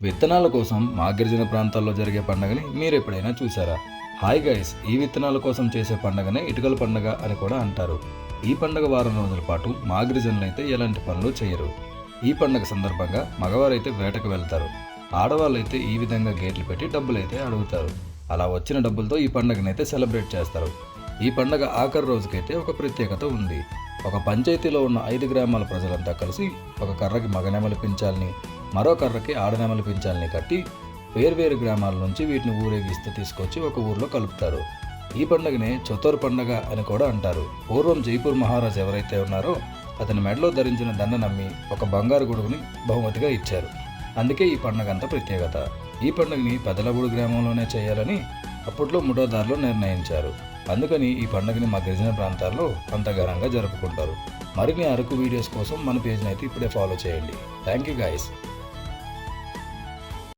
విత్తనాల కోసం మా గిరిజన ప్రాంతాల్లో జరిగే పండుగని మీరు ఎప్పుడైనా చూసారా? హాయ్ గైస్, ఈ విత్తనాల కోసం చేసే పండుగనే ఇటుకల పండుగ అని కూడా అంటారు. ఈ పండుగ వారం రోజుల పాటు మా గిరిజనులు అయితే ఎలాంటి పనులు చేయరు. ఈ పండుగ సందర్భంగా మగవారైతే వేటకు వెళ్తారు, ఆడవాళ్ళైతే ఈ విధంగా గేట్లు పెట్టి డబ్బులైతే అడుగుతారు. అలా వచ్చిన డబ్బులతో ఈ పండుగనైతే సెలబ్రేట్ చేస్తారు. ఈ పండుగ ఆఖరి రోజుకైతే ఒక ప్రత్యేకత ఉంది. ఒక పంచాయతీలో ఉన్న 5 గ్రామాల ప్రజలంతా కలిసి ఒక కర్రకి మగనెమలి పించాలని, మరో కర్రకి ఆడనెమలి పించాలని కట్టి వేర్వేరు గ్రామాల నుంచి వీటిని ఊరేగిస్తూ తీసుకొచ్చి ఒక ఊర్లో కలుపుతారు. ఈ పండుగనే చొతోర్ పండుగ అని కూడా అంటారు. పూర్వం జైపూర్ మహారాజ్ ఎవరైతే ఉన్నారో అతని మెడలో ధరించిన దండ నమ్మి ఒక బంగారు గొడుగుని బహుమతిగా ఇచ్చారు. అందుకే ఈ పండుగ అంత ప్రత్యేకత. ఈ పండుగని పెదలగూడు గ్రామంలోనే చేయాలని అప్పట్లో ముఠాదారులు నిర్ణయించారు. అందుకని ఈ పండుగని మా గిరిజన ప్రాంతాల్లో అంత ఘనంగా జరుపుకుంటారు. మరిన్ని అరకు వీడియోస్ కోసం మన పేజ్ని అయితే ఇప్పుడే ఫాలో చేయండి. Thank you guys.